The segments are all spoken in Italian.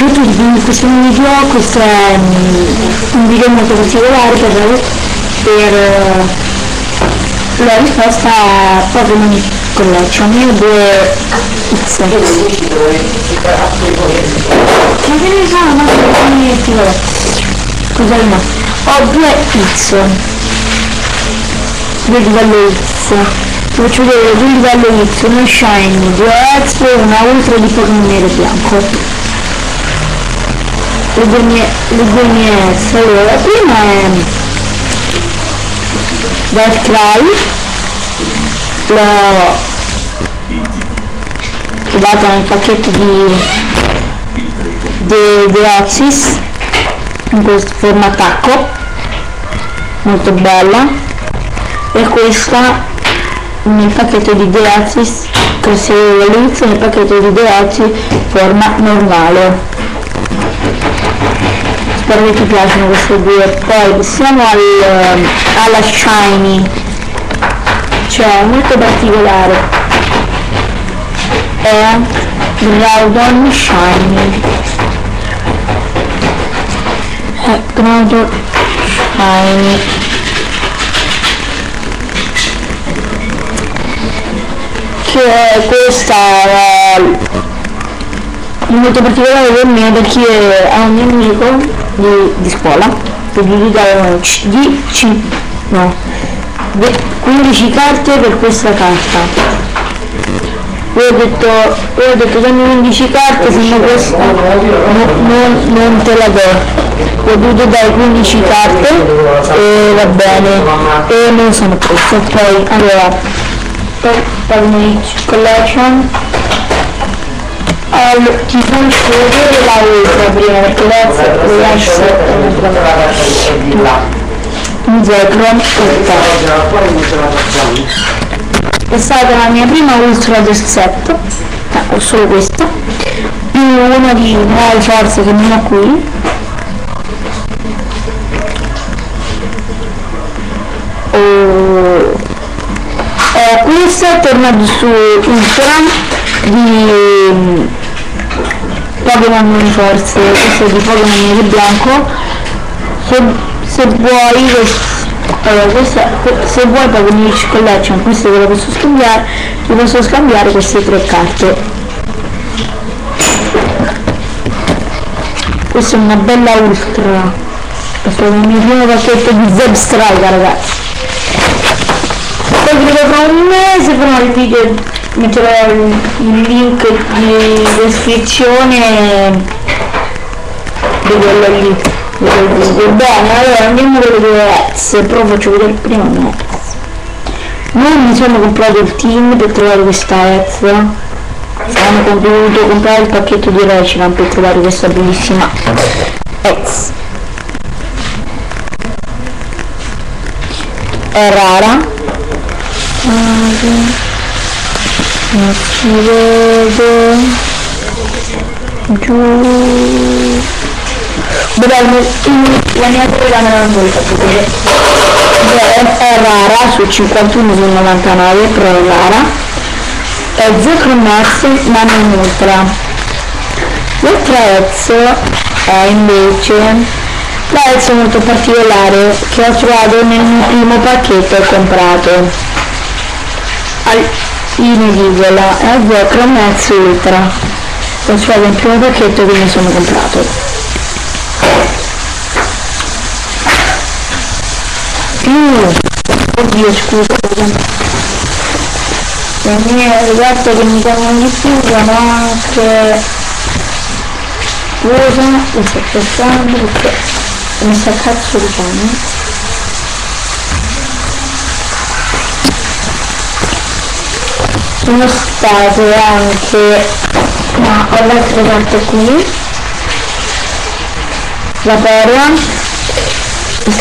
Ciao a tutti, quindi questo video, questo è un video molto particolare per la risposta a Pokémon Collection. Io ho due X. Che ne so, ma scusate, no. Ho due X, due livello X. Vi faccio vedere due livello X, uno Shiny, due X e una Ultra di Pokémon nero e bianco. Le due mie X. Allora, la prima è Darkrai, l'ho trovata nel pacchetto di Deoxys in questo forma attacco, molto bella, e questa nel pacchetto di Deoxys, così all'inizio nel pacchetto di Deoxys forma normale. Spero che ti piacciono queste due. Poi passiamo alla Shiny, cioè molto particolare, è Groudon Shiny. Groudon Shiny, che questa è molto particolare per me, perché è un mio amico di scuola che gli davano 15 carte per questa carta. Io ho detto dammi 15 carte, se no questa non te la do. Ho dovuto dare 15 carte e va bene, e me ne sono preso. Poi allora Pokémon Collection, ti faccio vedere la ultra prima, perché adesso è stata la mia prima ultra del set, ho solo questa, più una di nuove forze che non ho qui. Questa è tornata su Ultra di Pokémon forze, questo è di Pokémon nero e bianco. Se vuoi se vuoi Pokémon Collection, questo te lo posso scambiare, ti posso scambiare queste tre carte. Questa è una bella ultra, questo è il mio primo pacchetto di Zebstrika, ragazzi. Poi credo fra un mese farò il video, metterò il link di descrizione di quello lì. Bene, allora andiamo con le due X, però faccio vedere prima me. Non mi sono comprato il team per trovare questa X, sono dovuto comprare il pacchetto di Reshiram per trovare questa bellissima X. È rara, non si vede giù. La mia quella me la non vedere. È rara, su 51 su 99, però è rara. È Zekromax, ma non ultra. L'ultra X è invece la X molto particolare che ho trovato nel mio primo pacchetto e comprato in edicola. È Zekromax Ultra, l'ho trovato nel primo pacchetto che mi sono comprato. Oddio, scusa, le mie ragazze che mi chiamano di più sono anche scusa, mi sto pensando perché mi sta cazzo di cane. Sono state anche, ma ho l'altra carta qui, la Poria.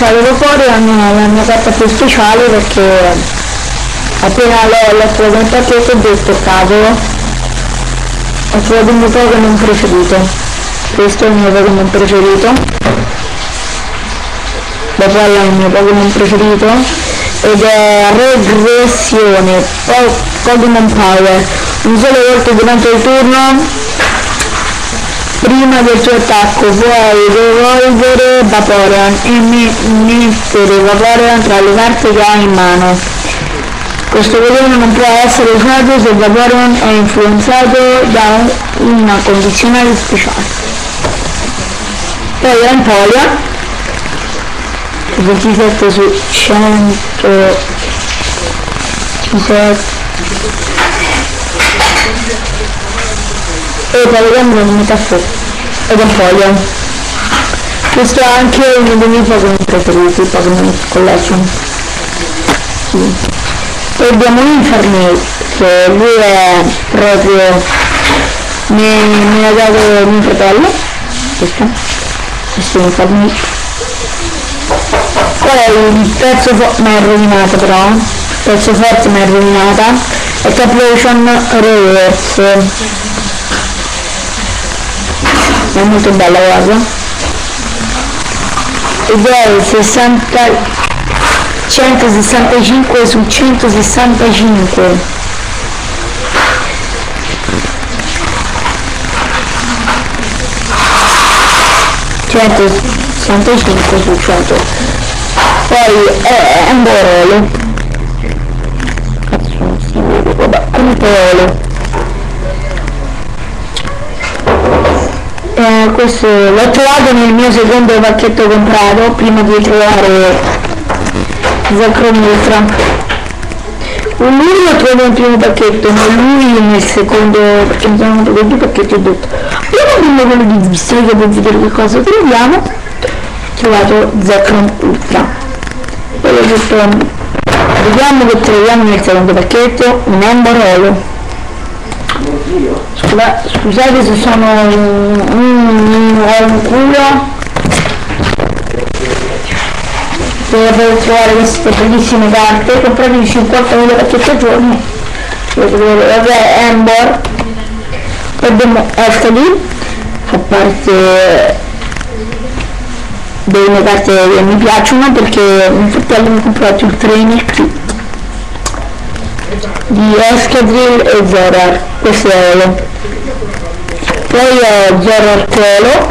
L'Aeroporto è la mia carta più speciale, perché appena l'ho trovato nel pacchetto ho detto cavolo, ho trovato il mio Pokémon preferito. Questo è il mio Pokémon preferito, la palla è il mio Pokémon preferito, ed è Regressione Pokémon Power. Un solo volta durante il turno Prima del suo attacco puoi rivolvere Vaporeon e mettere Vaporeon tra le carte che hai in mano. Questo potere non può essere usato se Vaporeon è influenzato da una condizionale speciale. Poi Empoleon 27 su 100 e telecamera di metà ed Empoleon. Questo è anche uno dei miei Pokémon preferiti, Pokémon Collection. Sì. Poi abbiamo Infernape, che lui è proprio mi ha dato mio fratello, questo è Infernape. Poi il pezzo mi è rovinato però, il pezzo forte mi è rovinata, è Caplotion Reverse. È molto bella cosa ed è 165 su 165. Su 100. Poi è Amborolo, cazzo non si vede, vabbè, Amborolo. Questo l'ho trovato nel mio secondo pacchetto comprato prima di trovare Zekrom Ultra. Lui l'ho trovato nel primo pacchetto, ma lui nel secondo, perché mi sono trovato due pacchetti e ho detto andiamo a quello di Zbistri che per vedere che cosa troviamo. Ho trovato Zekrom Ultra, poi ho detto vediamo che troviamo nel secondo pacchetto. Un Amborolo. Scusate se sono un culo per trovare queste bellissime carte, comprate 50.000 pacchetti a giorno. Vabbè, Ember. Poi abbiamo Escali, fa parte delle carte che mi piacciono perché mio fratello mi ha comprato il trainer kit di Escadrill e Zorar, questo è Olo. Poi ho Zorar Colo,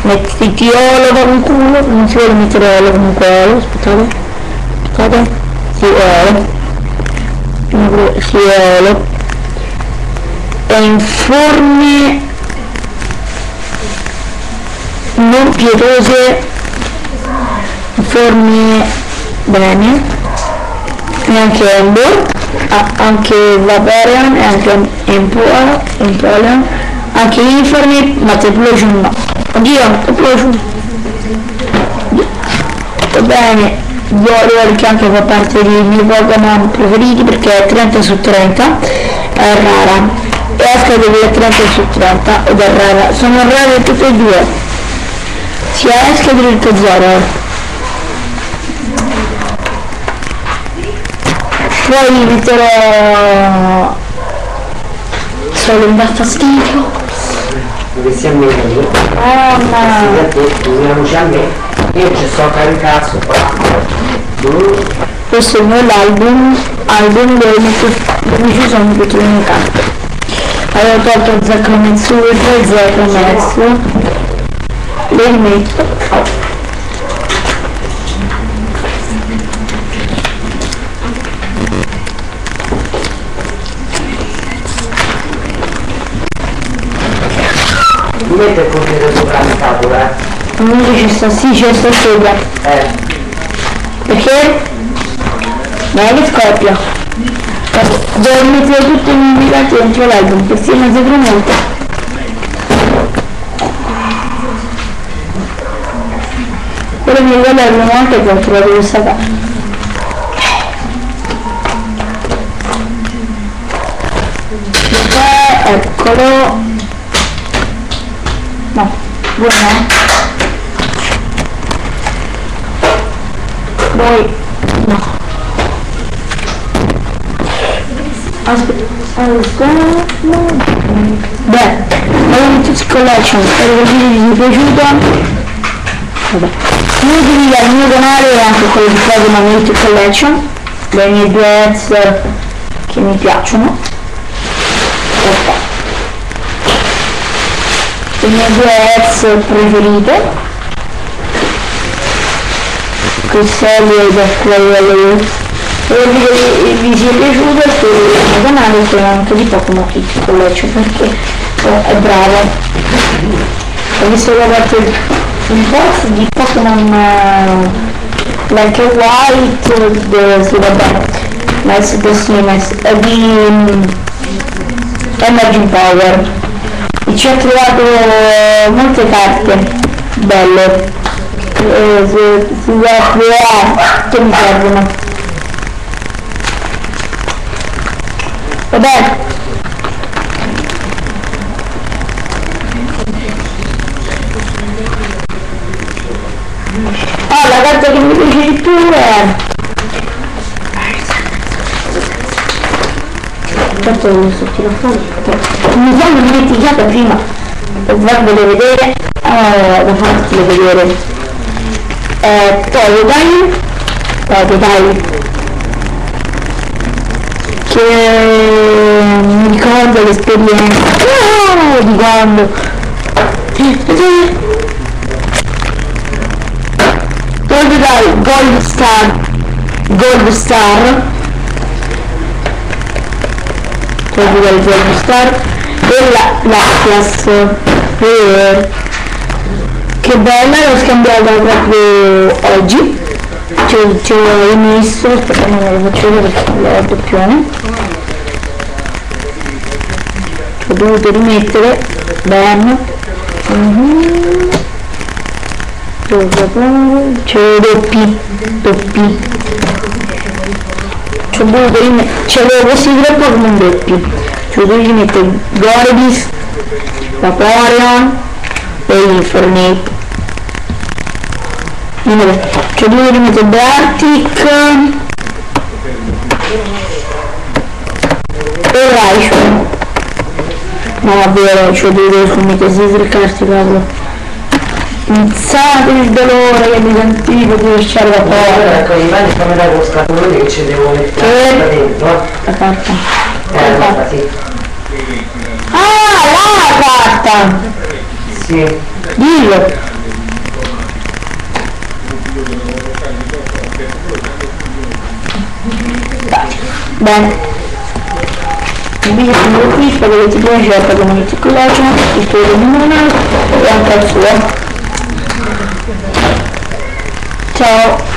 mettiti Olo per un culo, non si vuole mettere Olo comunque Olo, aspettate, sì Olo, è in forme non pietose, forme bene, e anche Ember, anche Vaporeon e anche Empoleon, anche Infernape, ma Templosion no. Oddio, Templosion. Va bene, Warrior che anche fa parte dei miei Pokémon preferiti perché è 30 su 30, è rara. E Escadrill è 30 su 30 ed è rara. Sono rare tutte e due, sia Escadrill che Zoro. Poi metterò solo un bel fastidio. Dove siamo io? Ma Figuriamoci a me. Io ci sto caricato qua. questo è il mio album dove ci sono tutte le mie carte. Avevo tolto Zacromezzo e Zacromezzo, le rimetto. Mi mette il contenuto sopra la tavola, Non ci sta, sì, c'è sta sopra. Perché? Non è che scoppia. Devo mettere tutte le mie carte dentro l'album, persino se promonta. Quello mi ricorda il primo volta che ho trovato questa carta. Eccolo. No, buono. Poi no. Aspetta. Beh, Mythic Collection, spero che il video vi sia piaciuto. Vabbè. Iscrivetevi al mio canale e anche quello di Pokémon Mythic Collection, le mie due ads che mi piacciono. le mie due ex preferite, Crisselli e Jacqueline. Se vi sia piaciuto iscrivetevi al mio canale, sono anche di Pokémon X Collection perché è bravo. Ho visto che ho fatto un post di Pokémon Black and White, sì vabbè, Nice Destiny di Emerging Power, e ci ho trovato molte carte belle, che mi servono. Vabbè, la carta che mi piace di più è certo che sto tirando fuori, mi sono dimenticata prima per farvelo vedere, da farvelo vedere, Totodile, che mi ricorda l'esperienza di quando Totodile Gold Star Totodile Gold Star e l'Atlas, che bella, l'ho scambiata proprio oggi, ci ho rimesso, aspetta non lo faccio vedere perché l'ho il doppione, ci ho dovuto rimettere bene, c'è doppi, ci ho dovuto rimettere, c'avevo questi tre Pokémon doppi, ci ho dovuto rimettere Gorbis, Vaporeon e Infernape. Ci ho dovuto rimettere Beartic e Raichu. No vabbè, ci ho dovuto rimettere queste tre carte proprio. Iniziate il dolore che mi sentivo di lasciare la porta. Ecco, i mani fammi dare lo scatolone che ci devo mettere da dentro. La carta. La carta, sì. Ah, la carta! Sì. Dillo! Bene, il video finisce qui, spero che ti piace, per Pokémon X Collection, iscrivetevi al mio canale e anche al suo. Ciao!